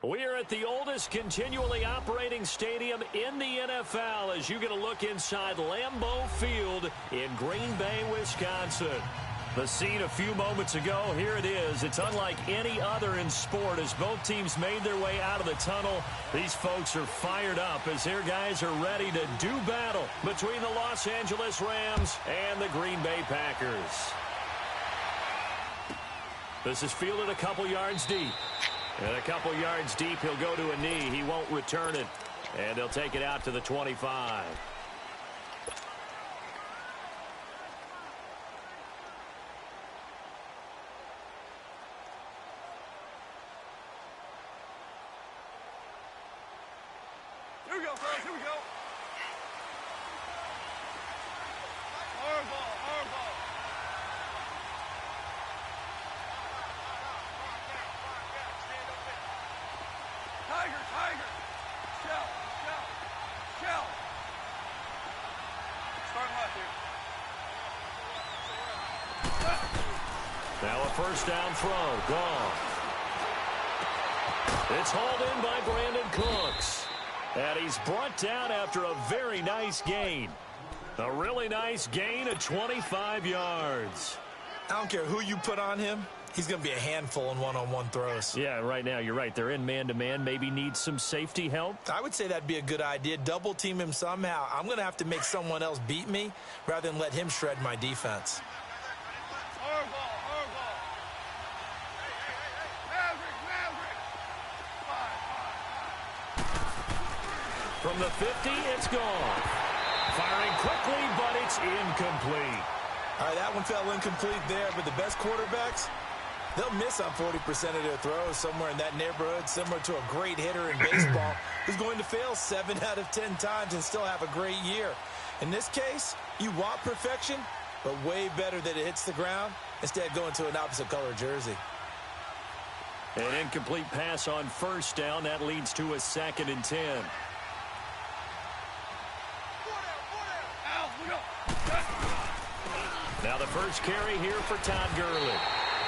We are at the oldest continually operating stadium in the NFL as you get a look inside Lambeau Field in Green Bay, Wisconsin. The scene a few moments ago, here it is. It's unlike any other in sport as both teams made their way out of the tunnel. These folks are fired up as their guys are ready to do battle between the Los Angeles Rams and the Green Bay Packers. This is fielded a couple yards deep. And a couple yards deep, he'll go to a knee. He won't return it. And they'll take it out to the 25. Here we go, fellas. Here we go. Hard ball, hard ball. Tiger, tiger. Shell, shell, shell. Start left here. Now a first down throw. Gone. It's hauled in by Brandon Cooks. And he's brought down after a very nice gain. A really nice gain of 25 yards. I don't care who you put on him. He's going to be a handful in one-on-one throws. Yeah, right now, you're right. They're in man-to-man. Maybe needs some safety help. I would say that'd be a good idea. Double team him somehow. I'm going to have to make someone else beat me rather than let him shred my defense. Hard ball, hard ball. Maverick, Maverick. Five. From the 50, it's gone. Firing quickly, but it's incomplete. All right, that one fell incomplete there, but the best quarterbacks, they'll miss on 40% of their throws, somewhere in that neighborhood, similar to a great hitter in baseball who's going to fail 7 out of 10 times and still have a great year. In this case, you want perfection, but way better that it hits the ground instead of going to an opposite color jersey. An incomplete pass on first down. That leads to a 2nd and 10. Now the first carry here for Todd Gurley.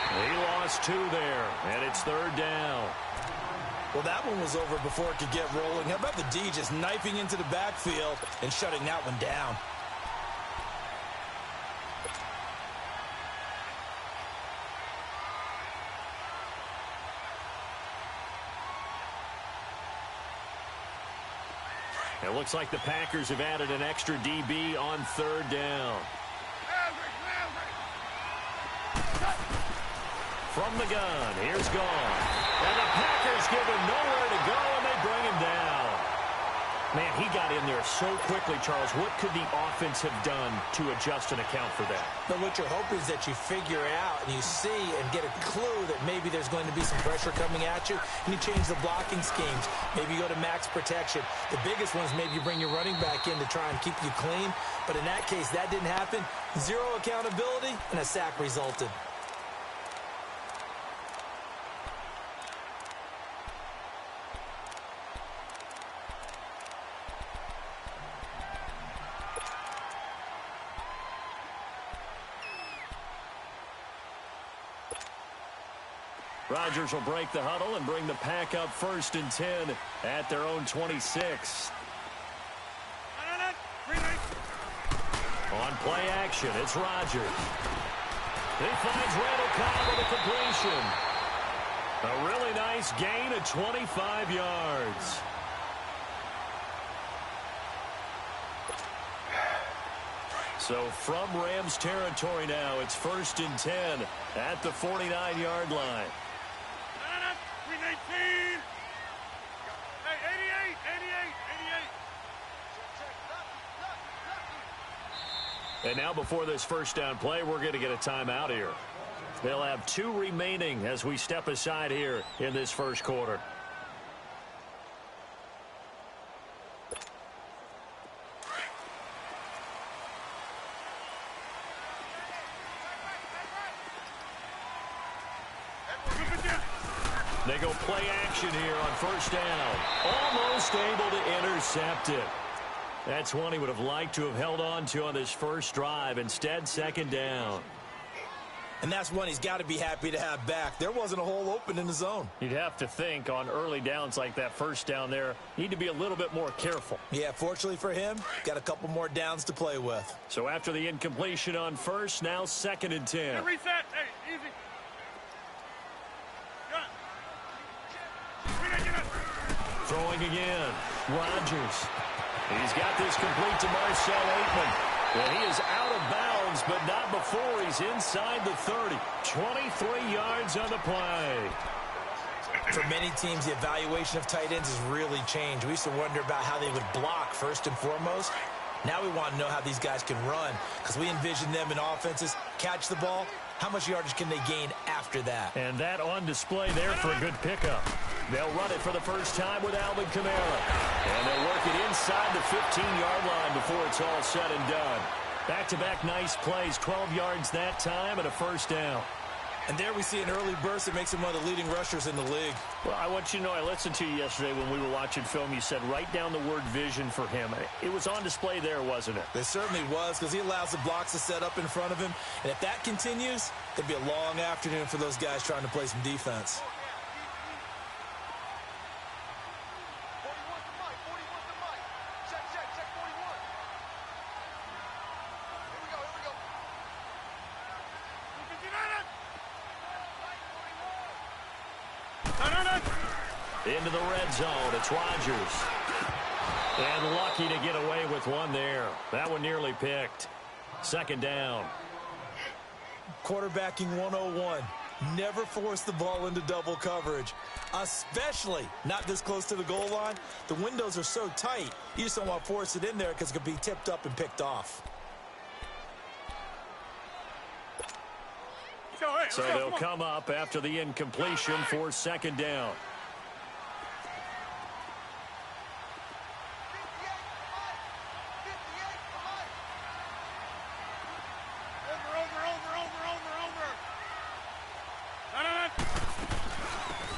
He lost 2 there, and it's 3rd down. Well, that one was over before it could get rolling. How about the D just knifing into the backfield and shutting that one down? It looks like the Packers have added an extra DB on 3rd down. From the gun, here's gone. And the Packers give him nowhere to go, and they bring him down. Man, he got in there so quickly, Charles. What could the offense have done to adjust and account for that? But what you're hoping is that you figure out and you see and get a clue that maybe there's going to be some pressure coming at you, and you change the blocking schemes. Maybe you go to max protection. The biggest one is maybe you bring your running back in to try and keep you clean. But in that case, that didn't happen. 0 accountability, and a sack resulted. Rodgers will break the huddle and bring the pack up 1st and 10 at their own 26. On play action, it's Rodgers. He finds Randall Cobb with a completion. A really nice gain of 25 yards. So from Rams territory now, it's 1st and 10 at the 49-yard line. And now before this first down play, we're going to get a timeout here. They'll have 2 remaining as we step aside here in this first quarter. They go play action here on first down. Almost able to intercept it. That's one he would have liked to have held on to on this first drive. Instead, 2nd down. And that's one he's got to be happy to have back. There wasn't a hole open in the zone. You'd have to think on early downs like that first down there, need to be a little bit more careful. Yeah, fortunately for him, got a couple more downs to play with. So after the incompletion on first, now 2nd and 10. Hey, reset. Hey, easy. Get it. Throwing again. Rodgers. He's got this complete to Marcel Aitman. And he is out of bounds, but not before he's inside the 30. 23 yards on the play. For many teams, the evaluation of tight ends has really changed. We used to wonder about how they would block first and foremost. Now we want to know how these guys can run, because we envision them in offenses catch the ball. How much yardage can they gain after that? And that on display there for a good pickup. They'll run it for the first time with Alvin Kamara. And they'll work it inside the 15-yard line before it's all said and done. Back-to-back nice plays, 12 yards that time and a first down. And there we see an early burst that makes him one of the leading rushers in the league. Well, I want you to know, I listened to you yesterday when we were watching film. You said write down the word vision for him. It was on display there, wasn't it? It certainly was, because he allows the blocks to set up in front of him. And if that continues, it'll be a long afternoon for those guys trying to play some defense. Into the red zone, it's Rodgers. And lucky to get away with one there. That one nearly picked. 2nd down. Quarterbacking 101. Never force the ball into double coverage, especially not this close to the goal line. The windows are so tight, you just don't want to force it in there because it could be tipped up and picked off. So they'll come up after the incompletion for 2nd down.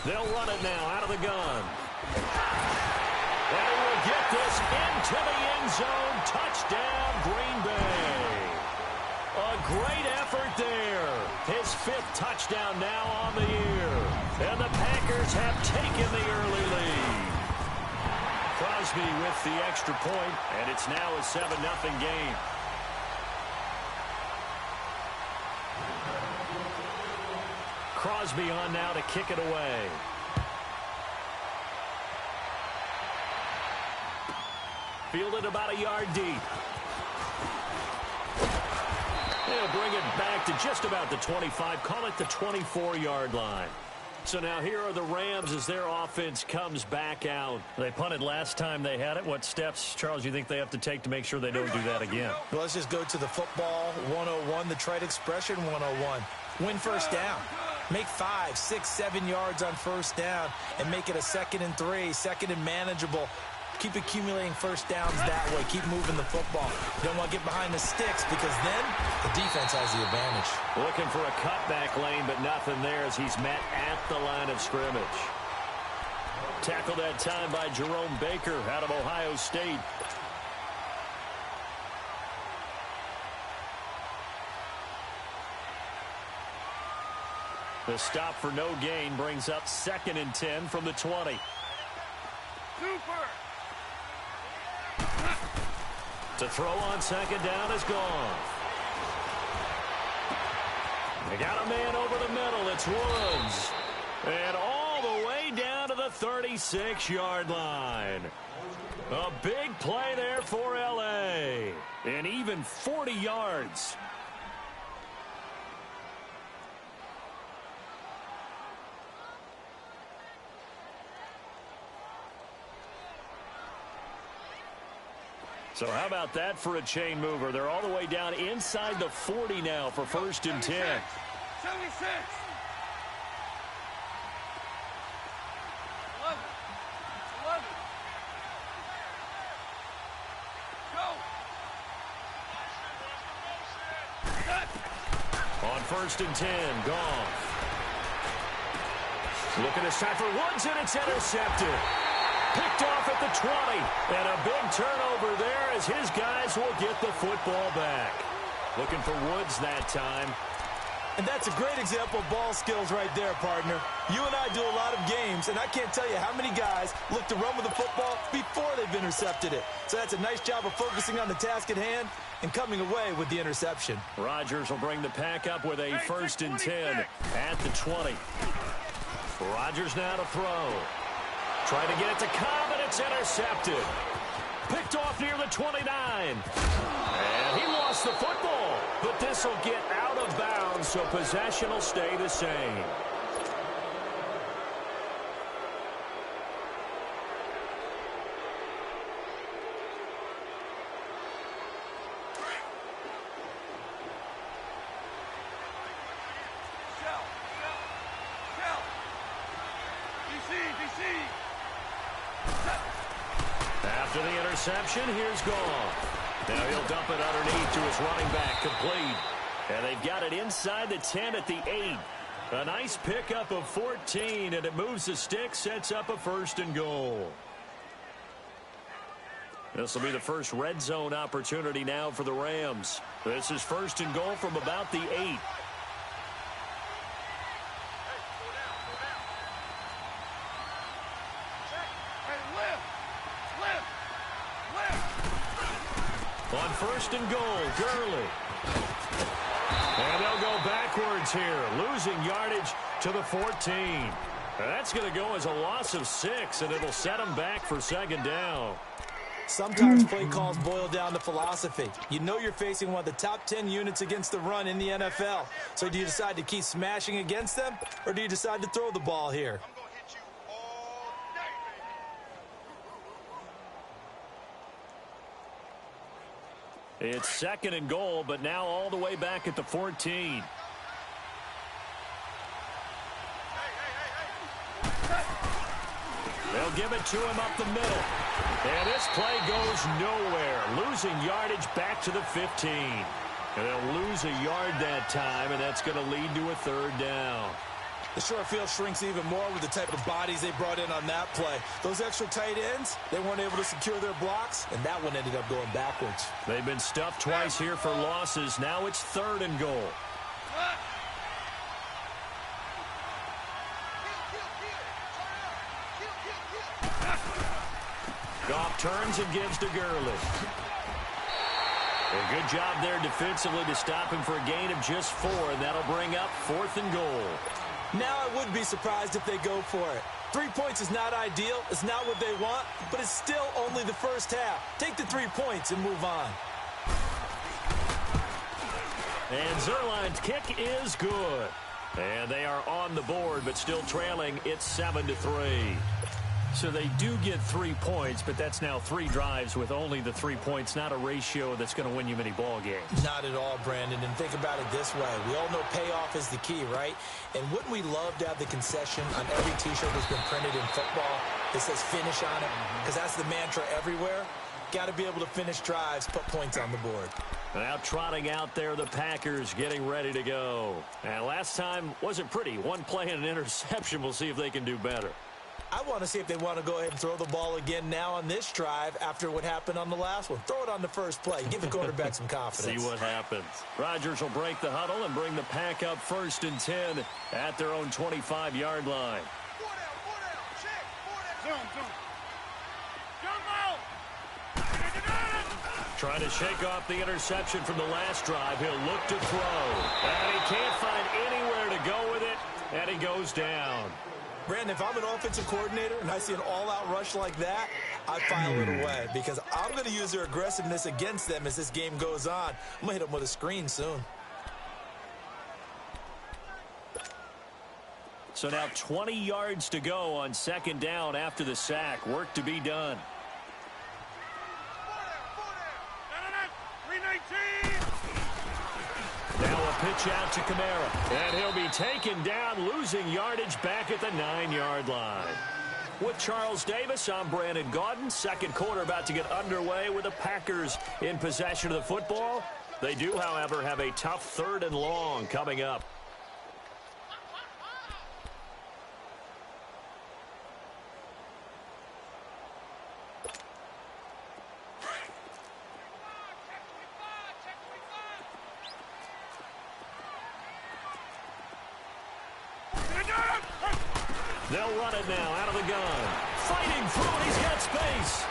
They'll run it now out of the gun. And he will get this into the end zone. Touchdown, Green Bay. A great effort there. His 5th touchdown now on the year. And the Packers have taken the early lead. Crosby with the extra point, and it's now a 7-0 game. Crosby on now to kick it away. Fielded about a yard deep. They'll bring it back to just about the 25. Call it the 24-yard line. So now here are the Rams as their offense comes back out. They punted last time they had it. What steps, Charles, you think they have to take to make sure they don't do that again? Well, let's just go to the football 101, the trite expression 101. Win first down. Make 5, 6, 7 yards on first down and make it a 2nd and 3, 2nd and manageable. Keep accumulating first downs that way. Keep moving the football. You don't want to get behind the sticks because then the defense has the advantage. Looking for a cutback lane, but nothing there as he's met at the line of scrimmage. Tackled that time by Jerome Baker out of Ohio State. The stop for no gain brings up 2nd and 10 from the 20. Super. To throw on 2nd down is gone. They got a man over the middle. It's Woods. And all the way down to the 36-yard line. A big play there for L.A. And even 40 yards. So how about that for a chain mover? They're all the way down inside the 40 now for 1st and 10. 76. 11. Go. On 1st and 10, Goff. Looking this time for Woods, and it's intercepted. Picked off at the 20. And a big turnover there as his guys will get the football back. Looking for Woods that time. And that's a great example of ball skills right there, partner. You and I do a lot of games, and I can't tell you how many guys look to run with the football before they've intercepted it. So that's a nice job of focusing on the task at hand and coming away with the interception. Rodgers will bring the pack up with a 1st and 10 at the 20. Rodgers now to throw. Trying to get it to Cobb, and it's intercepted. Picked off near the 29. And he lost the football. But this will get out of bounds, so possession will stay the same. After the interception, here's Gone. Now he'll dump it underneath to his running back, complete. And they've got it inside the 10 at the 8. A nice pickup of 14, and it moves the stick, sets up a 1st and goal. This will be the first red zone opportunity now for the Rams. This is 1st and goal from about the 8. On 1st and goal, Gurley. And they'll go backwards here, losing yardage to the 14. And that's going to go as a loss of 6, and it'll set them back for 2nd down. Sometimes play calls boil down to philosophy. You know you're facing one of the top 10 units against the run in the NFL. So do you decide to keep smashing against them, or do you decide to throw the ball here? It's 2nd and goal, but now all the way back at the 14. They'll give it to him up the middle. And this play goes nowhere, losing yardage back to the 15. And they'll lose a yard that time, and that's going to lead to a 3rd down. The short field shrinks even more with the type of bodies they brought in on that play. Those extra tight ends, they weren't able to secure their blocks, and that one ended up going backwards. They've been stuffed twice here for losses. Now it's 3rd and goal. Goff turns and gives to Gurley. A good job there defensively to stop him for a gain of just 4, and that'll bring up 4th and goal. Now I would be surprised if they go for it. 3 points is not ideal. It's not what they want, but it's still only the first half. Take the 3 points and move on. And Zerline's kick is good. And they are on the board, but still trailing. It's 7-3. So they do get 3 points, but that's now 3 drives with only the 3 points, not a ratio that's going to win you many ball games. Not at all, Brandon. And think about it this way. We all know payoff is the key, right? And wouldn't we love to have the concession on every T-shirt that's been printed in football that says finish on it? Because that's the mantra everywhere. Got to be able to finish drives, put points on the board. Now trotting out there, the Packers getting ready to go. And last time wasn't pretty. 1 play and an interception. We'll see if they can do better. I want to see if they want to go ahead and throw the ball again now on this drive after what happened on the last one. Throw it on the first play. Give the quarterback some confidence. See what happens. Rodgers will break the huddle and bring the pack up 1st and 10 at their own 25-yard line. Trying to shake off the interception from the last drive. He'll look to throw. And he can't find anywhere to go with it, and he goes down. Brandon, if I'm an offensive coordinator and I see an all-out rush like that, I file it away because I'm going to use their aggressiveness against them as this game goes on. I'm going to hit them with a screen soon. So now 20 yards to go on 2nd down after the sack. Work to be done. Now a pitch out to Kamara. And he'll be taken down, losing yardage back at the 9-yard line. With Charles Davis, I'm Brandon Gaudin. 2nd quarter about to get underway with the Packers in possession of the football. They do, however, have a tough 3rd and long coming up. They'll run it now out of the gun. Fighting through it. He's got space.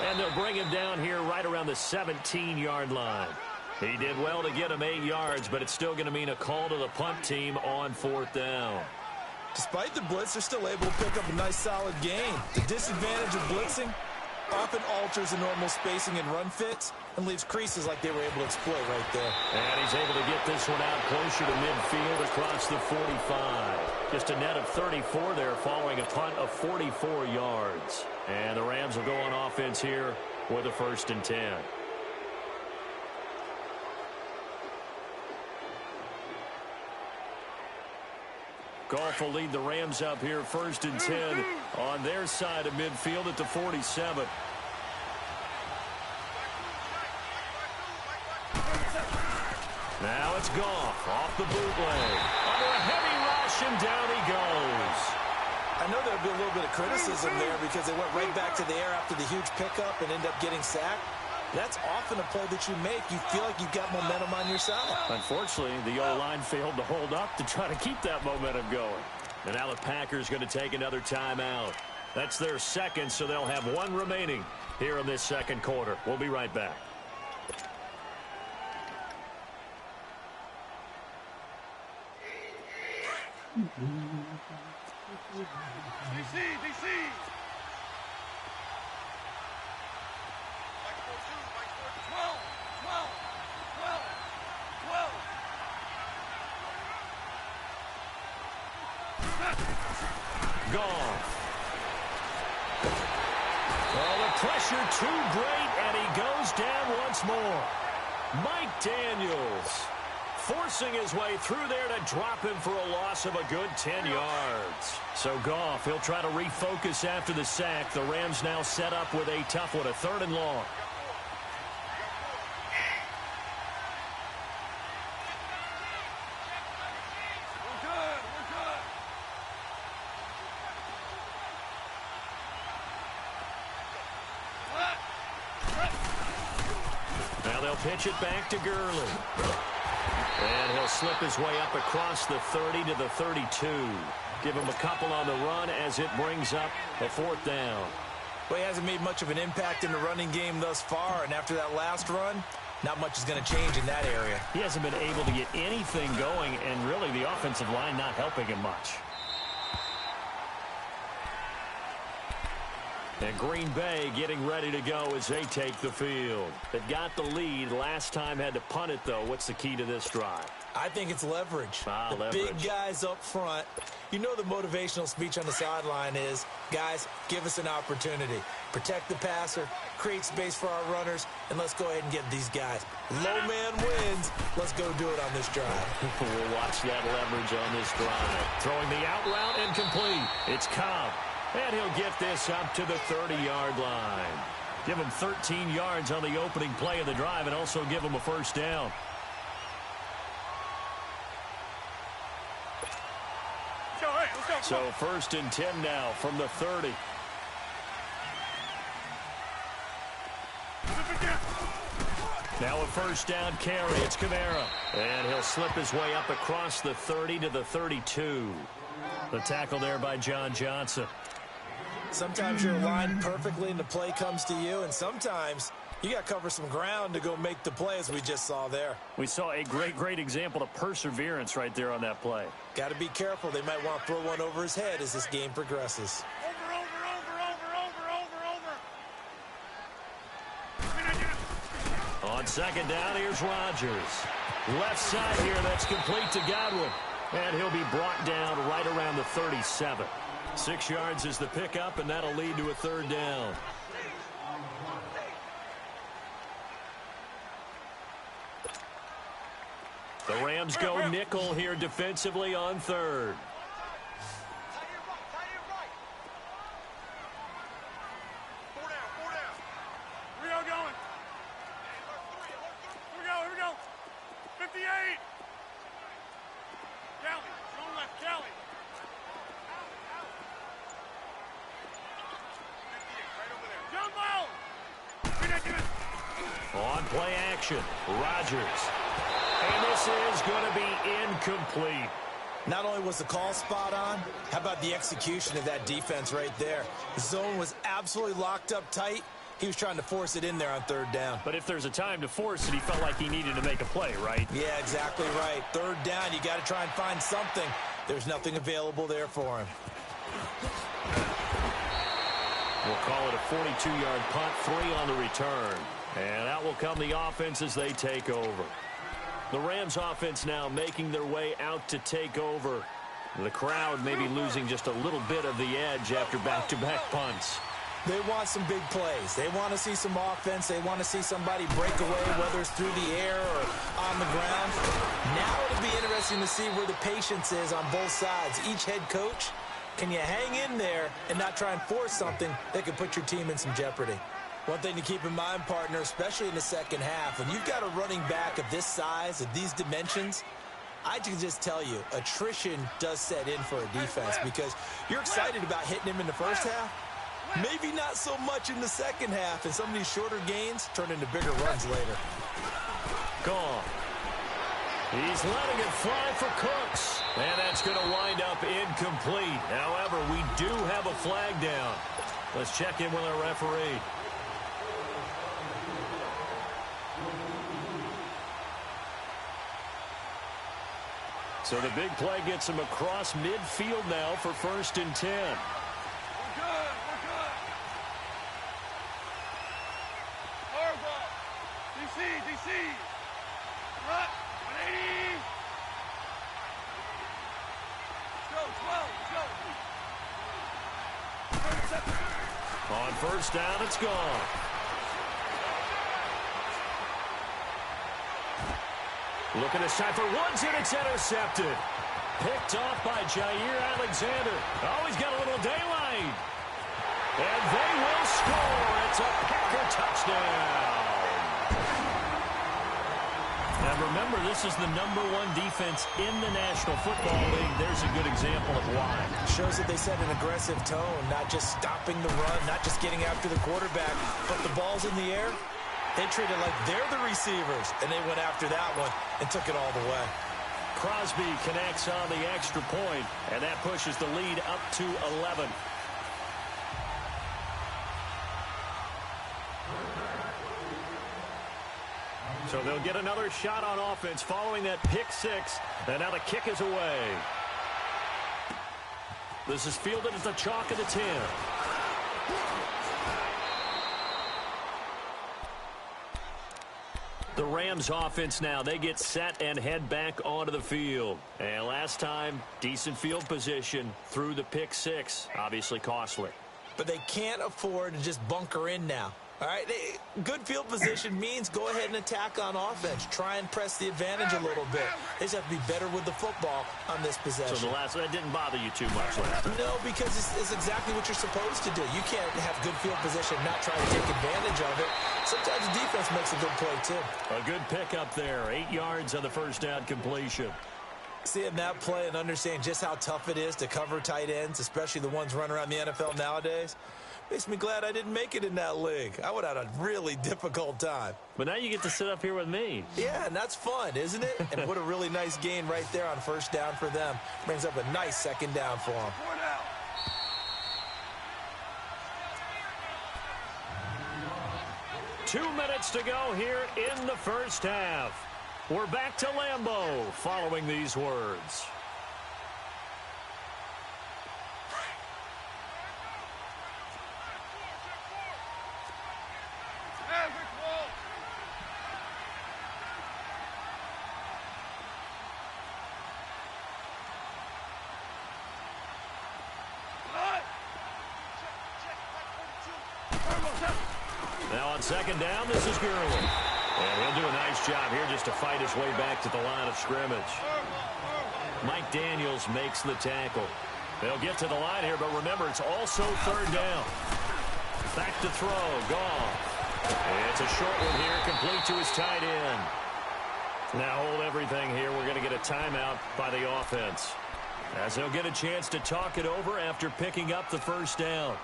And they'll bring him down here right around the 17-yard line. He did well to get him 8 yards, but it's still going to mean a call to the punt team on 4th down. Despite the blitz, they're still able to pick up a nice, solid gain. The disadvantage of blitzing often alters the normal spacing and run fits and leaves creases like they were able to exploit right there. And he's able to get this one out closer to midfield across the 45. Just a net of 34 there following a punt of 44 yards. And the Rams will go on offense here with a 1st and 10. Goff will lead the Rams up here 1st and 10 on their side of midfield at the 47. Now it's Goff off the bootleg. Under a heavy rush, and down he goes. I know there'll be a little bit of criticism there because they went right back to the air after the huge pickup and ended up getting sacked. That's often a play that you make. You feel like you've got momentum on your side. Unfortunately, the O-line failed to hold up to try to keep that momentum going. And now the Packers going to take another timeout. That's their second, so they'll have 1 remaining here in this 2nd quarter. We'll be right back. DC! Goff. Oh, the pressure too great, and he goes down once more. Mike Daniels forcing his way through there to drop him for a loss of a good 10 yards. So Goff, he'll try to refocus after the sack. The Rams now set up with a tough one, a 3rd and long. Now they'll pitch it back to Gurley. And he'll slip his way up across the 30 to the 32. Give him a couple on the run as it brings up a 4th down. Well, he hasn't made much of an impact in the running game thus far, and after that last run, not much is going to change in that area. He hasn't been able to get anything going, and really the offensive line not helping him much. And Green Bay getting ready to go as they take the field. They got the lead. Last time had to punt it, though. What's the key to this drive? I think it's leverage. The Leverage. big guys up front. You know the motivational speech on the sideline is, guys, give us an opportunity. Protect the passer, create space for our runners, and let's go ahead and get these guys. Low man wins. Let's go do it on this drive. We'll watch that leverage on this drive. Throwing the out route incomplete. It's Cobb. And he'll get this up to the 30-yard line. Give him 13 yards on the opening play of the drive and also give him a 1st down. So 1st and 10 now from the 30. Now a 1st down carry. It's Kamara. And he'll slip his way up across the 30 to the 32. The tackle there by John Johnson. Sometimes you're aligned perfectly and the play comes to you, and sometimes you got to cover some ground to go make the play, as we just saw there. We saw a great example of perseverance right there on that play. Got to be careful. They might want to throw one over his head as this game progresses. On 2nd down, here's Rodgers. Left side here, that's complete to Godwin. And he'll be brought down right around the 37. 6 yards is the pickup, and that'll lead to a 3rd down. The Rams go nickel here defensively on 3rd. On play action, Rodgers. And this is going to be incomplete. Not only was the call spot on, how about the execution of that defense right there? The zone was absolutely locked up tight. He was trying to force it in there on third down. But if there's a time to force it, he felt like he needed to make a play, right? Yeah, exactly right. Third down, you got to try and find something. There's nothing available there for him. We'll call it a 42-yard punt, 3 on the return. And out will come the offense as they take over. The Rams offense now making their way out to take over. The crowd maybe losing just a little bit of the edge after back-to-back punts. They want some big plays. They want to see some offense. They want to see somebody break away, whether it's through the air or on the ground. Now it'll be interesting to see where the patience is on both sides. Each head coach, can you hang in there and not try and force something that could put your team in some jeopardy? One thing to keep in mind, partner, especially in the second half, when you've got a running back of this size, of these dimensions, I can just tell you, attrition does set in for a defense because you're excited about hitting him in the first half. Maybe not so much in the second half, and some of these shorter gains turn into bigger runs later. Gone. He's letting it fly for Cooks, and that's going to wind up incomplete. However, we do have a flag down. Let's check in with our referee. So the big play gets him across midfield now for 1st and 10. We're good. We're good. Harbaugh. DC. Rut. 180. Go. On 1st down, it's gone. Looking this time for Woods, and it's intercepted. Picked off by Jair Alexander. Oh, he's got a little daylight. And they will score. It's a Packer touchdown. Now remember, this is the #1 defense in the National Football League. There's a good example of why. Shows that they set an aggressive tone, not just stopping the run, not just getting after the quarterback, but the ball's in the air. They treat it like they're the receivers, and they went after that one and took it all the way. Crosby connects on the extra point, and that pushes the lead up to 11. So they'll get another shot on offense following that pick 6, and now the kick is away. This is fielded at the chalk of the 10. The Rams offense now, they get set and head back onto the field. And last time, decent field position through the pick 6. Obviously costly. But they can't afford to just bunker in now. All right, good field position means go ahead and attack on offense. Try and press the advantage a little bit. They just have to be better with the football on this possession. So that didn't bother you too much, No, because it's exactly what you're supposed to do. You can't have good field position and not try to take advantage of it. Sometimes the defense makes a good play, too. A good pickup there. 8 yards on the 1st down completion. Seeing that play and understanding just how tough it is to cover tight ends, especially the ones running around the NFL nowadays, makes me glad I didn't make it in that league. I would have had a really difficult time. But now you get to sit up here with me. Yeah, and that's fun, isn't it? And what a really nice gain right there on 1st down for them. Brings up a nice 2nd down for them. 4 down. Two minutes to go here in the 1st half. We're back to Lambeau following these words. Now on 2nd down, this is Gurley. And he'll do a nice job here just to fight his way back to the line of scrimmage. Mike Daniels makes the tackle. They'll get to the line here, but remember, it's also 3rd down. Back to throw, gone. It's a short one here, complete to his tight end. Now hold everything here. We're going to get a timeout by the offense, as they'll get a chance to talk it over after picking up the 1st down.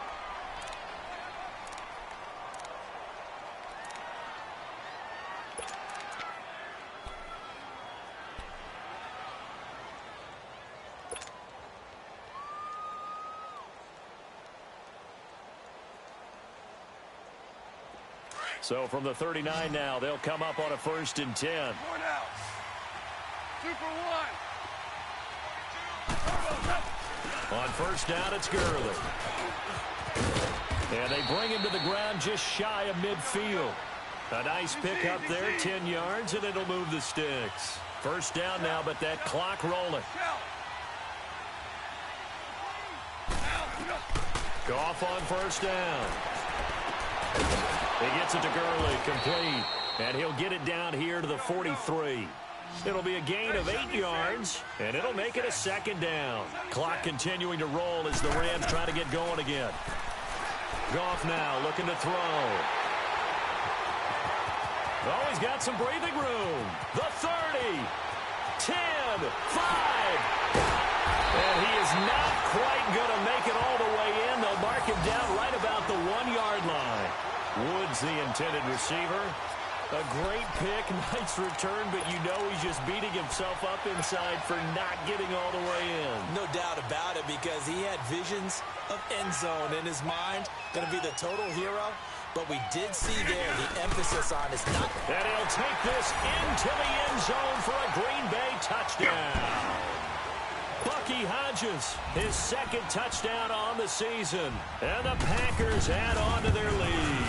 So from the 39 now, they'll come up on a 1st and 10. 4 now. 2 for 1. On 1st down, it's Gurley. And they bring him to the ground just shy of midfield. A nice pick up there, 10 yards, and it'll move the sticks. 1st down now, but that clock rolling. Goff on 1st down. He gets it to Gurley, complete. And he'll get it down here to the 43. It'll be a gain of 8 yards, and it'll make it a 2nd down. Clock continuing to roll as the Rams try to get going again. Goff now looking to throw. Oh, he's got some breathing room. The 30, 10, 5. And he is not quite going to make it all the way in. They'll mark him down right about the 1-yard line. Woods, the intended receiver. A great pick, nice return, but you know he's just beating himself up inside for not getting all the way in. No doubt about it, because he had visions of end zone in his mind. Going to be the total hero. But we did see there the emphasis on his not. And he'll take this into the end zone for a Green Bay touchdown. Bucky Hodges, his 2nd touchdown on the season. And the Packers add on to their lead.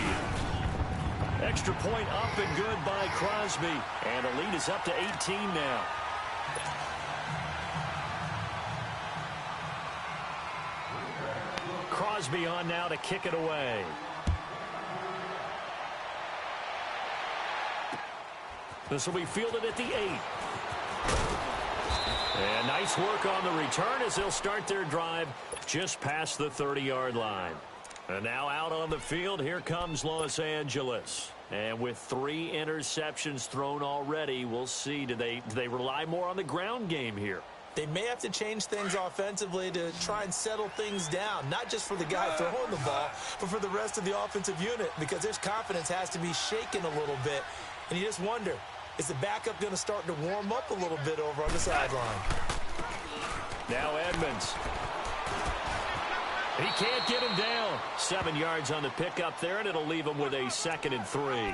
Extra point up and good by Crosby. And the lead is up to 18 now. Crosby on now to kick it away. This will be fielded at the 8. And nice work on the return as they'll start their drive just past the 30-yard line. And now out on the field, here comes Los Angeles. And with 3 interceptions thrown already, we'll see. Do they rely more on the ground game here? They may have to change things offensively to try and settle things down, not just for the guy throwing the ball, but for the rest of the offensive unit, because their confidence has to be shaken a little bit. And you just wonder, is the backup going to start to warm up a little bit over on the sideline? Now Edmonds. He can't get him down. 7 yards on the pickup there, and it'll leave him with a 2nd and 3.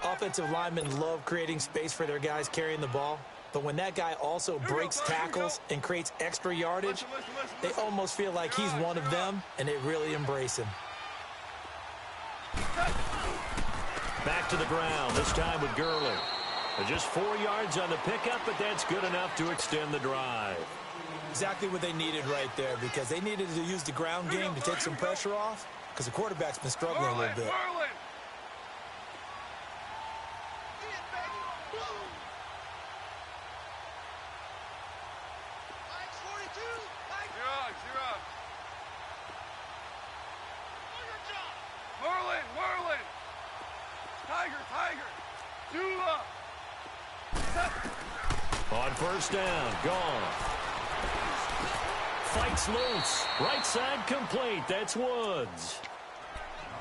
Offensive linemen love creating space for their guys carrying the ball. But when that guy also breaks tackles and creates extra yardage, they almost feel like he's one of them, and they really embrace him. Back to the ground, this time with Gurley. Just 4 yards on the pickup, but that's good enough to extend the drive. Exactly what they needed right there, because they needed to use the ground game to take some pressure off, because the quarterback's been struggling a little bit. On 1st down, gone. Fights loose. Right side complete. That's Woods.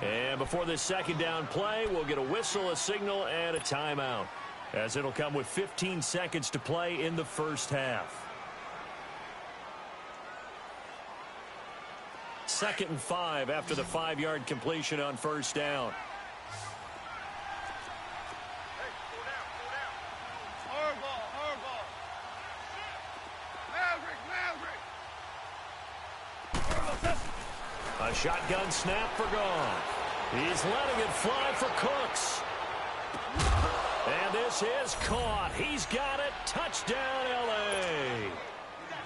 And before this 2nd down play, we'll get a whistle, a signal, and a timeout, as it'll come with 15 seconds to play in the 1st half. 2nd and 5 after the 5-yard completion on 1st down. A shotgun snap for Goff. He's letting it fly for Cooks. And this is caught. He's got it. Touchdown, L.A.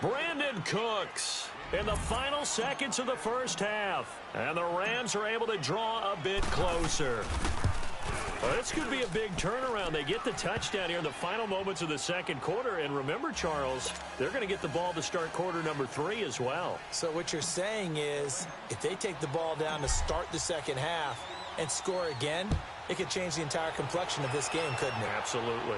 Brandon Cooks in the final seconds of the 1st half. And the Rams are able to draw a bit closer. Well, this could be a big turnaround. They get the touchdown here in the final moments of the 2nd quarter. And remember, Charles, they're going to get the ball to start quarter number 3 as well. So what you're saying is, if they take the ball down to start the 2nd half and score again, it could change the entire complexion of this game, couldn't it? Absolutely.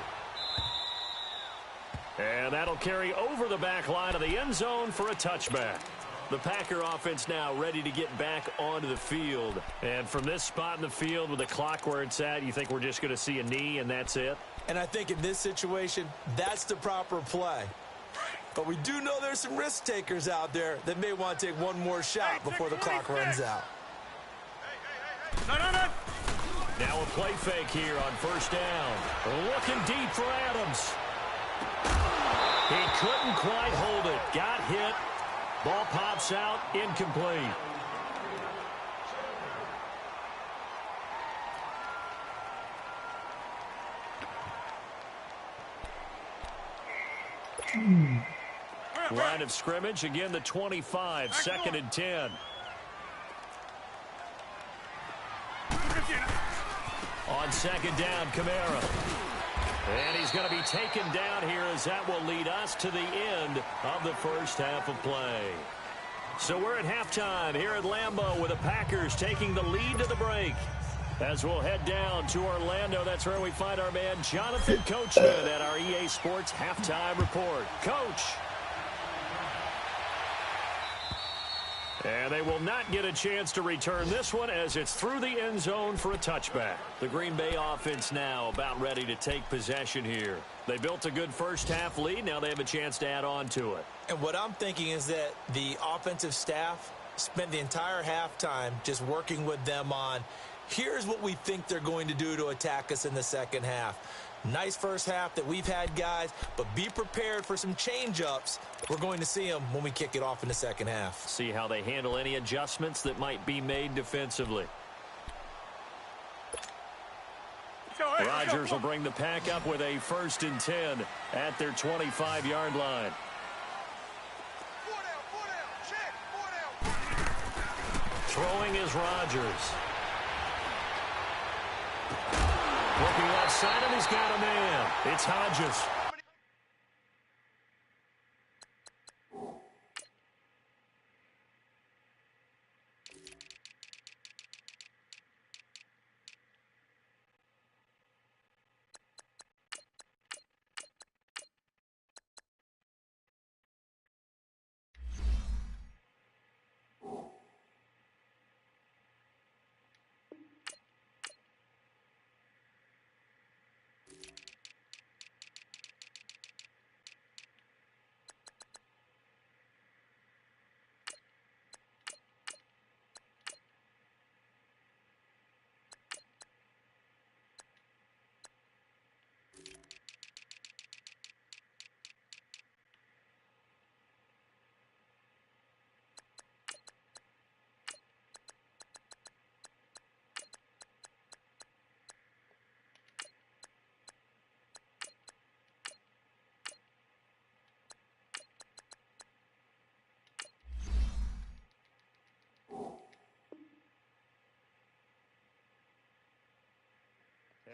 And that'll carry over the back line of the end zone for a touchback. The Packer offense now ready to get back onto the field. And from this spot in the field with the clock where it's at, you think we're just going to see a knee and that's it? And I think in this situation, that's the proper play. But we do know there's some risk takers out there that may want to take one more shot before the clock runs out. No. Now a play fake here on first down. Looking deep for Adams. He couldn't quite hold it. Got hit. Ball pops out. Incomplete. Line of scrimmage, again the 25, second and 10. On second down, Kamara. And he's going to be taken down here as that will lead us to the end of the first half of play. So we're at halftime here at Lambeau with the Packers taking the lead to the break. As we'll head down to Orlando, that's where we find our man Jonathan Coachman at our EA Sports Halftime Report. Coach. And they will not get a chance to return this one as it's through the end zone for a touchback. The Green Bay offense now about ready to take possession here. They built a good first half lead. Now they have a chance to add on to it. And what I'm thinking is that the offensive staff spent the entire halftime just working with them on, here's what we think they're going to do to attack us in the second half. Nice first half that we've had, guys, but be prepared for some change-ups. We're going to see them when we kick it off in the second half. See how they handle any adjustments that might be made defensively. Rodgers will bring the pack up with a first and 10 at their 25-yard line. Throwing is Rodgers. Looking left side, and he's got a man. It's Hodges.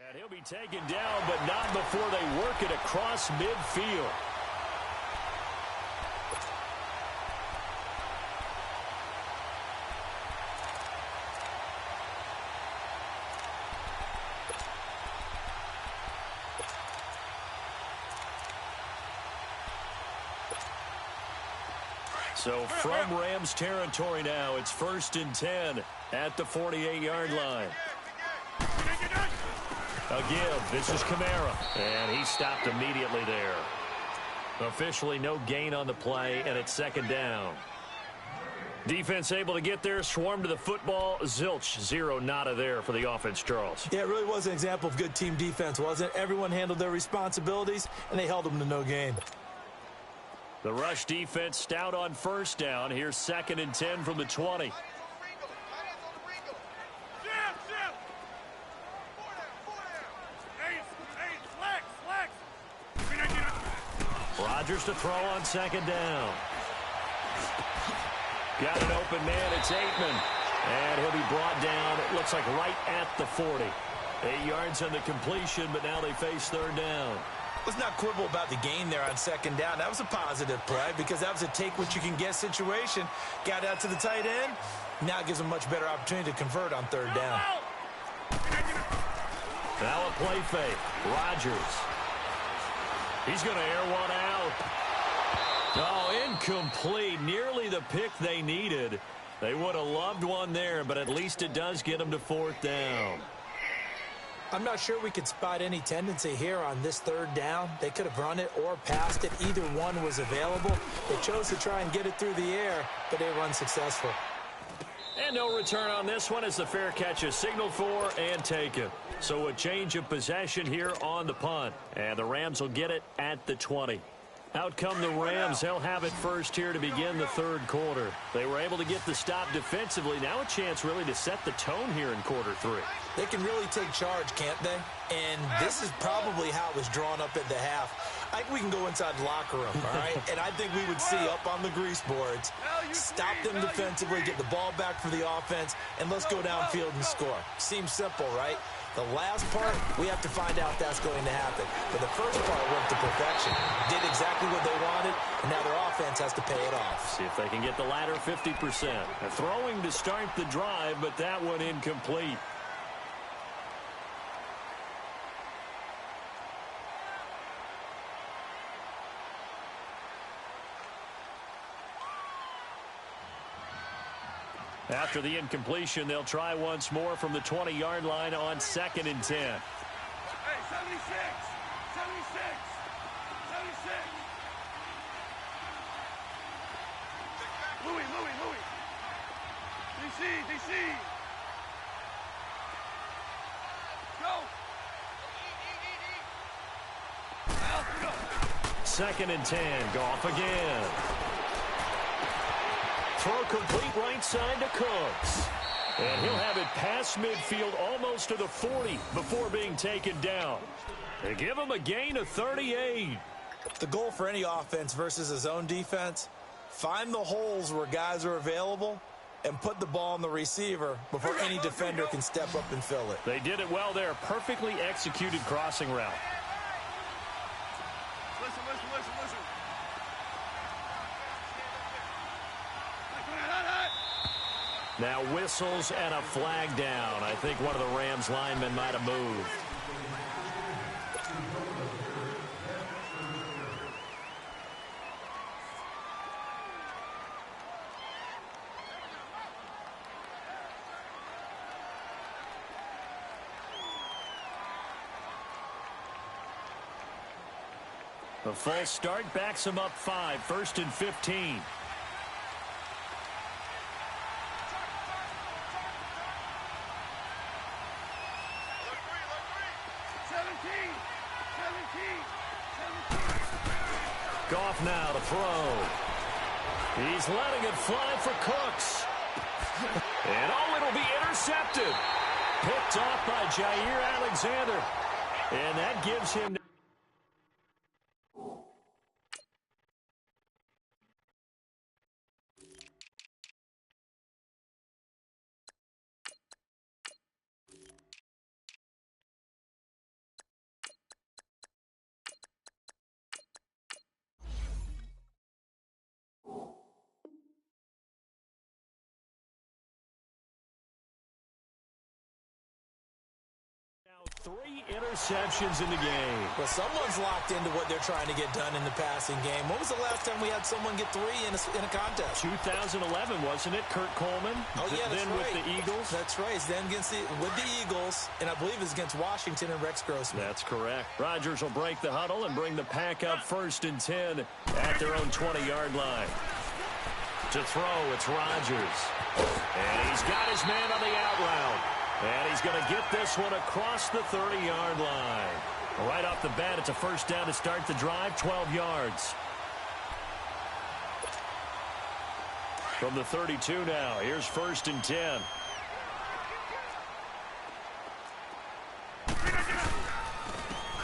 And he'll be taken down, but not before they work it across midfield. So from Rams territory now, it's first and 10 at the 48-yard line. A give. This is Kamara. And he stopped immediately there. Officially no gain on the play, and it's second down. Defense able to get there, swarm to the football. Zilch, zero, nada there for the offense, Charles. Yeah, it really was an example of good team defense, wasn't it? Everyone handled their responsibilities, and they held them to no gain. The rush defense stout on first down. Here's second and 10 from the 20. Rodgers to throw on second down. Got an open man. It's Aitman. And he'll be brought down, it looks like right at the 40. 8 yards on the completion, but now they face third down. Let's not quibble about the gain there on second down. That was a positive play because that was a take-what-you-can-get situation. Got out to the tight end. Now it gives them a much better opportunity to convert on third down. Now a play fake. Rodgers. He's going to air one out. Oh, incomplete. Nearly the pick they needed. They would have loved one there, but at least it does get them to fourth down. I'm not sure we could spot any tendency here on this third down. They could have run it or passed it. Either one was available. They chose to try and get it through the air, but they were unsuccessful. And no return on this one as the fair catch is signaled for and taken. So a change of possession here on the punt. And the Rams will get it at the 20. Out come the Rams. They'll have it first here to begin the third quarter. They were able to get the stop defensively. Now a chance really to set the tone here in quarter three. They can really take charge, can't they? And this is probably how it was drawn up at the half. I think we can go inside the locker room, all right? And I think we would see up on the grease boards, stop them defensively, get the ball back for the offense, and let's go downfield and score. Seems simple, right? The last part, we have to find out if that's going to happen. But the first part went to perfection. Did exactly what they wanted, and now their offense has to pay it off. See if they can get the latter 50%. They're throwing to start the drive, but that one incomplete. After the incompletion, they'll try once more from the 20-yard line on 2nd and 10. Hey, 76! 76! 76! Louis! DC! Go! 2nd and 10. Goff again. Throw complete right side to Cooks. And he'll have it past midfield almost to the 40 before being taken down. They give him a gain of 38. The goal for any offense versus his own defense, find the holes where guys are available and put the ball on the receiver before any defender can step up and fill it. They did it well there. Perfectly executed crossing route. Listen. Now whistles and a flag down. I think one of the Rams linemen might have moved. The full start backs him up 5. 1st and 15. Goff now to throw. He's letting it fly for Cooks. And it'll be intercepted. Picked off by Jair Alexander. And that gives him... Three interceptions in the game. Well, someone's locked into what they're trying to get done in the passing game. When was the last time we had someone get 3 in a contest? 2011, wasn't it? Kurt Coleman. Oh, yeah, that's then right. With the Eagles. That's right. Then with the Eagles, and I believe it's against Washington and Rex Grossman. That's correct. Rodgers will break the huddle and bring the pack up 1st and 10 at their own 20-yard line. To throw, it's Rodgers. And he's got his man on the out route. And he's going to get this one across the 30-yard line. Right off the bat, it's a first down to start the drive, 12 yards. From the 32 now, here's 1st and 10.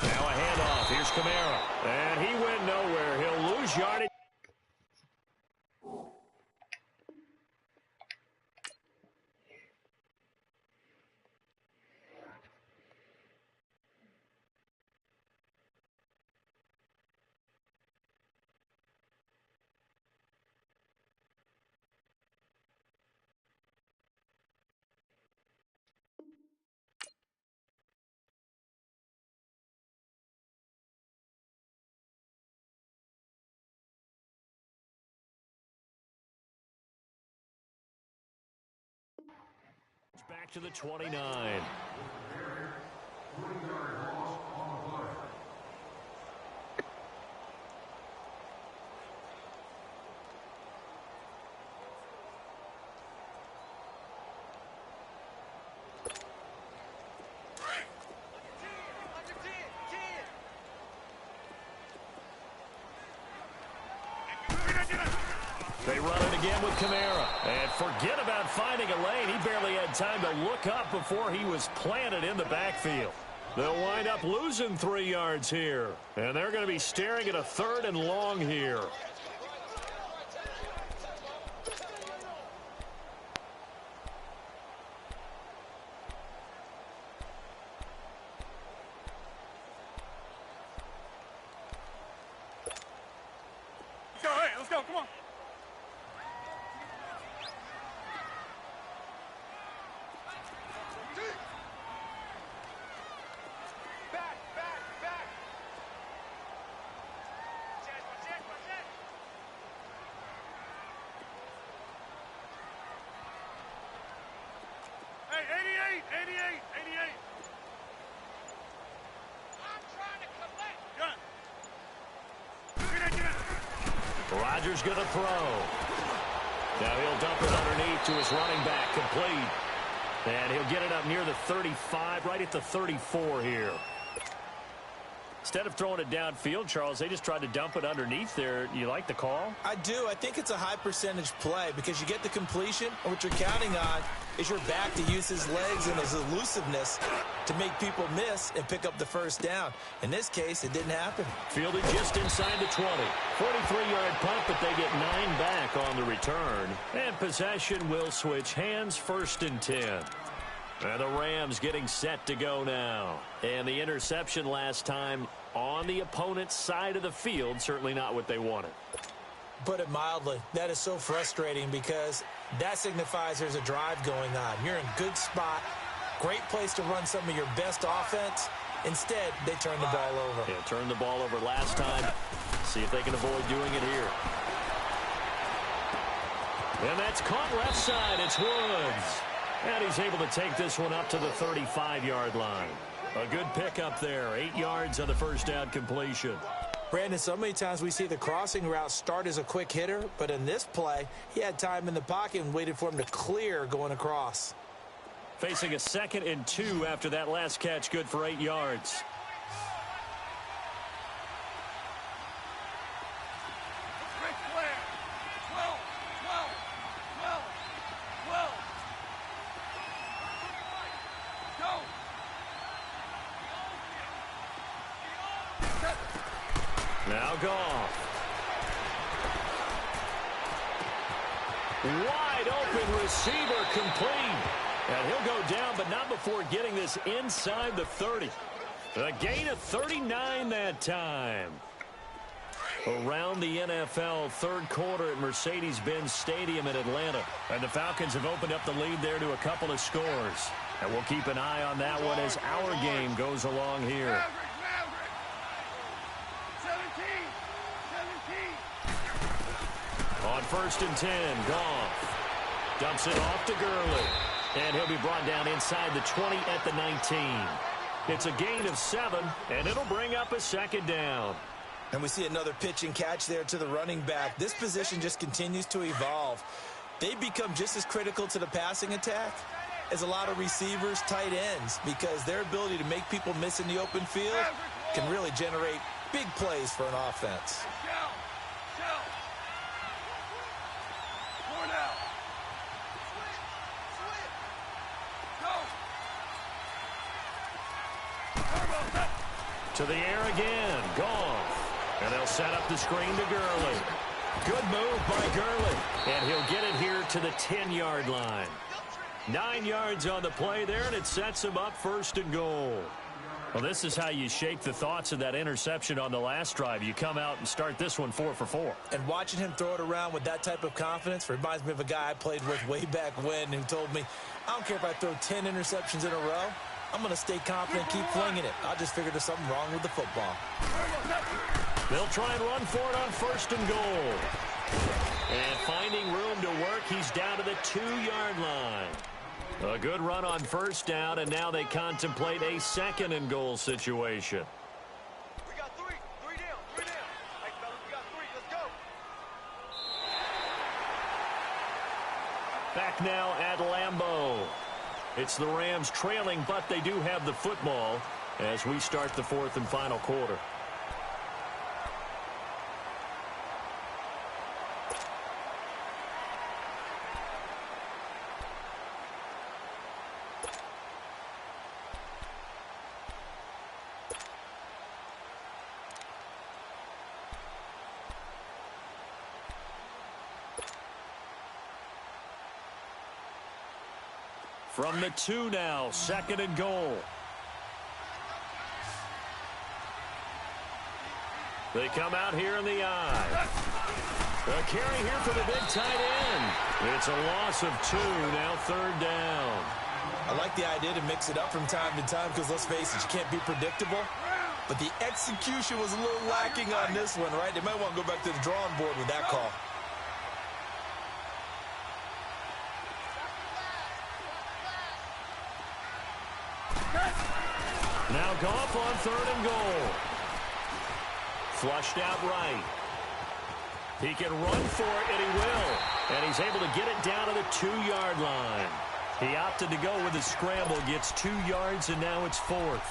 Now a handoff. Here's Kamara. And he went nowhere. He'll lose yardage. Back to the 29. They run it again with Kamara. And forget about finding a lane. He barely had time to look up before he was planted in the backfield. They'll wind up losing 3 yards here. And they're going to be staring at a 3rd and long here. Let's go, come on. Back. Check. Hey, 88. I'm trying to collect. Good. Get it. Rodgers going to throw. Now he'll dump it underneath to his running back, complete. And he'll get it up near the 35, right at the 34 here. Instead of throwing it downfield, Charles, they just tried to dump it underneath there. You like the call? I do. I think it's a high percentage play because you get the completion, and what you're counting on is your back to use his legs and his elusiveness to make people miss and pick up the first down. In this case, it didn't happen. Fielded just inside the 20. 43-yard punt, but they get 9 back on the return. And possession will switch hands, 1st and 10. And the Rams getting set to go now. And the interception last time on the opponent's side of the field, certainly not what they wanted. Put it mildly, that is so frustrating because that signifies there's a drive going on. You're in good spot, great place to run some of your best offense. Instead, they turn the ball over. Yeah, turned the ball over last time. See if they can avoid doing it here. And that's caught left side. It's Woods. And he's able to take this one up to the 35-yard line. A good pickup there. 8 yards on the first down completion. Brandon, so many times we see the crossing route start as a quick hitter, but in this play, he had time in the pocket and waited for him to clear going across. Facing a 2nd and 2 after that last catch, good for 8 yards. Now Goff. Wide open receiver, complete. And he'll go down, but not before getting this inside the 30. A gain of 39 that time. Around the NFL, 3rd quarter at Mercedes-Benz Stadium in Atlanta. And the Falcons have opened up the lead there to a couple of scores. And we'll keep an eye on that one as our game goes along here. On 1st and 10, Goff dumps it off to Gurley. And he'll be brought down inside the 20 at the 19. It's a gain of 7, and it'll bring up a 2nd down. And we see another pitch and catch there to the running back. This position just continues to evolve. They become just as critical to the passing attack as a lot of receivers, tight ends, because their ability to make people miss in the open field can really generate big plays for an offense. To the air again, Goff. And they'll set up the screen to Gurley. Good move by Gurley. And he'll get it here to the 10-yard line. 9 yards on the play there, and it sets him up 1st and goal. Well, this is how you shake the thoughts of that interception on the last drive. You come out and start this one 4 for 4. And watching him throw it around with that type of confidence reminds me of a guy I played with way back when who told me, I don't care if I throw 10 interceptions in a row. I'm going to stay confident, keep flinging it. I just figured there's something wrong with the football. They'll try and run for it on 1st and goal. And finding room to work, he's down to the 2-yard line. A good run on 1st down, and now they contemplate a 2nd and goal situation. We got 3. 3 down. 3 down. Hey, fellas, we got 3. Let's go. Back now at Lambeau. It's the Rams trailing, but they do have the football as we start the 4th and final quarter. From the 2 now, 2nd and goal. They come out here in the eye. A carry here for the big tight end. It's a loss of 2, now 3rd down. I like the idea to mix it up from time to time because, let's face it, you can't be predictable. But the execution was a little lacking on this one, right? They might want to go back to the drawing board with that call. Now Goff on 3rd and goal. Flushed out right. He can run for it, and he will. And he's able to get it down to the 2-yard line. He opted to go with a scramble, gets 2 yards, and now it's 4th.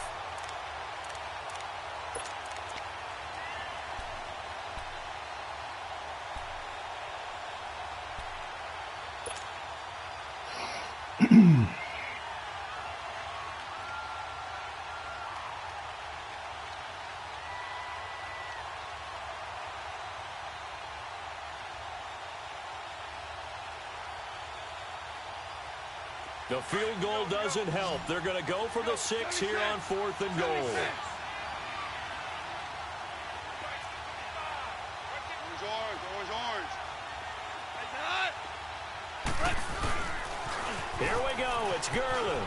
The field goal doesn't help. They're going to go for the 6 here on 4th and goal. Here we go. It's Gurley.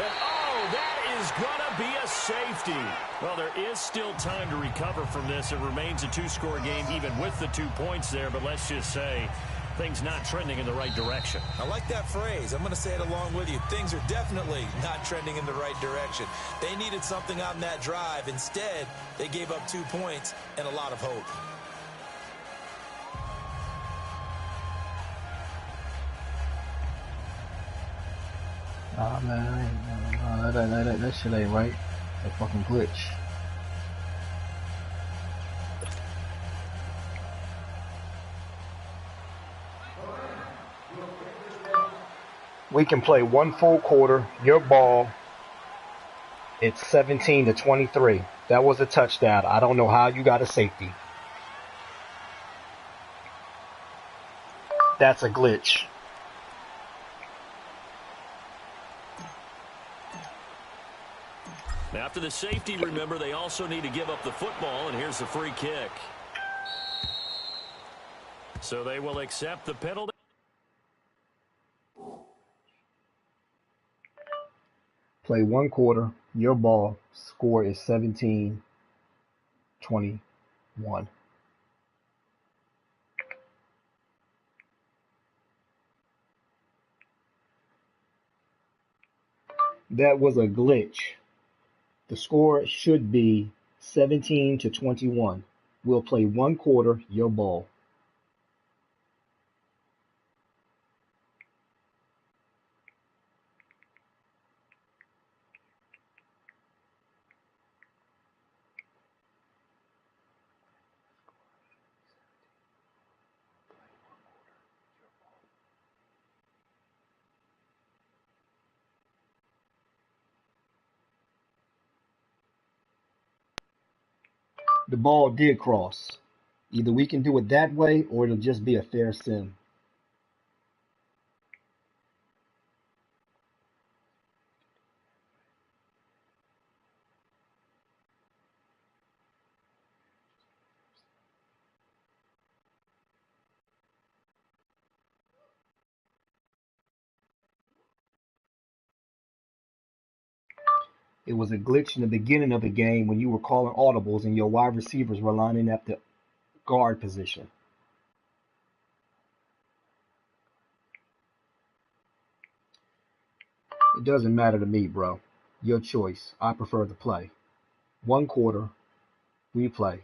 And, oh, that is going to be a safety. Well, there is still time to recover from this. It remains a 2-score game even with the 2 points there. But let's just say things not trending in the right direction. I like that phrase. I'm going to say it along with you. Things are definitely not trending in the right direction. They needed something on that drive. Instead, they gave up 2 points and a lot of hope. Oh man, that shit ain't right. A fucking glitch. We can play 1 full quarter. Your ball. It's 17-23. That was a touchdown. I don't know how you got a safety. That's a glitch. After the safety, remember, they also need to give up the football, and here's the free kick. So they will accept the penalty. Play 1 quarter. Your ball. Score is 17-21. That was a glitch. The score should be 17-21. We'll play 1 quarter. Your ball. The ball did cross. Either we can do it that way or it'll just be a fair sim. It was a glitch in the beginning of the game when you were calling audibles and your wide receivers were lining up the guard position. It doesn't matter to me, bro. Your choice. I prefer to play. 1 quarter, we play.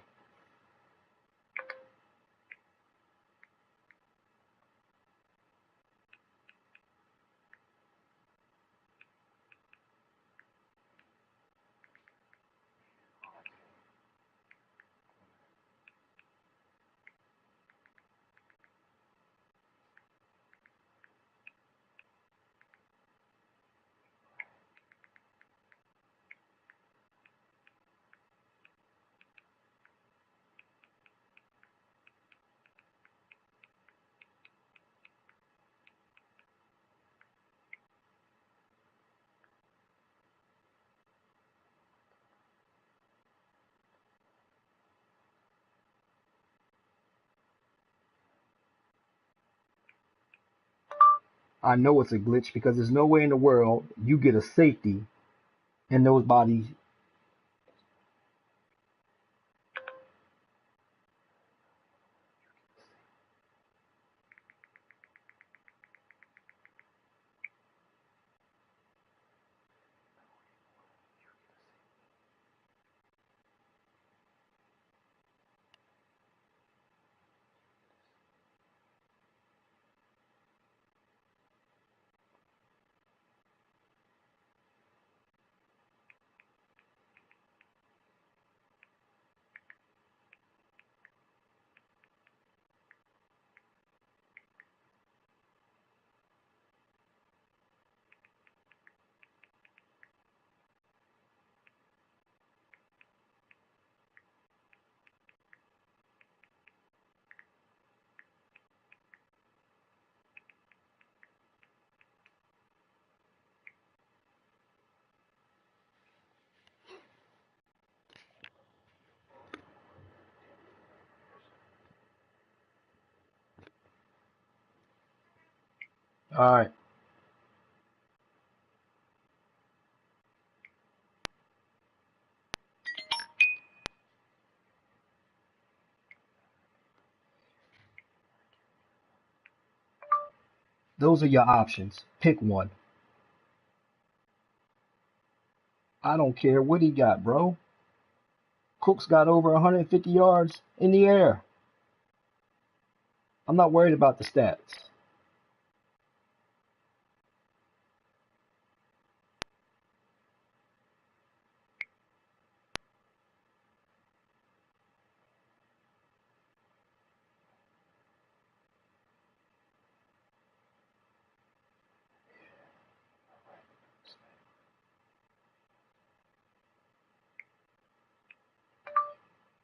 I know it's a glitch because there's no way in the world you get a safety and those bodies. All right. Those are your options. Pick one. I don't care what he got, bro. Cook's got over 150 yards in the air. I'm not worried about the stats.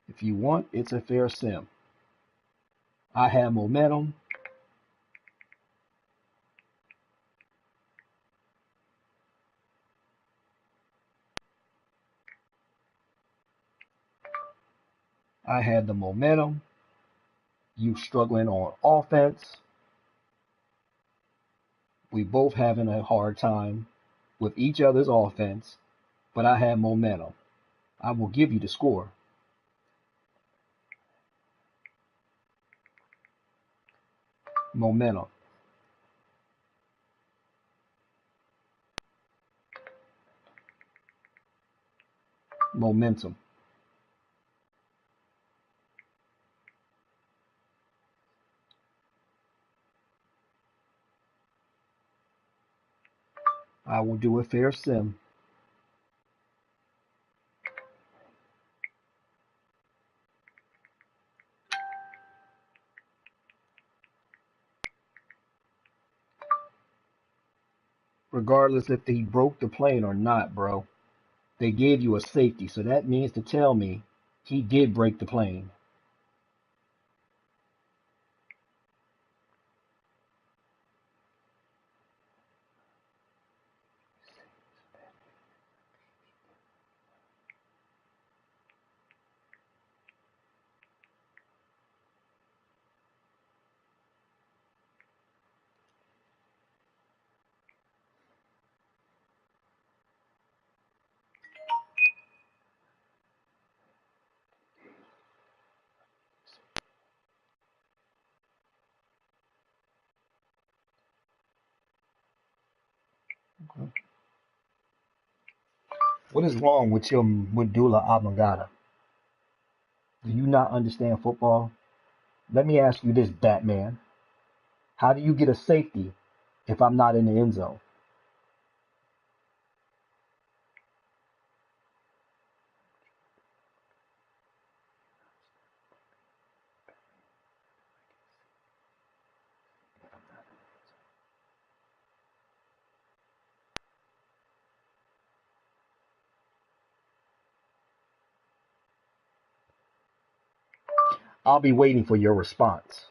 If you want, it's a fair sim. I have momentum. I had the momentum. You struggling on offense. We both having a hard time with each other's offense, but I have momentum. I will give you the score. Momentum. Momentum. I will do a fair sim. Regardless if he broke the plane or not, bro. They gave you a safety, so that means to tell me he did break the plane. What is wrong with your medulla oblongata? Do you not understand football? Let me ask you this, Batman. How do you get a safety if I'm not in the end zone? I'll be waiting for your response.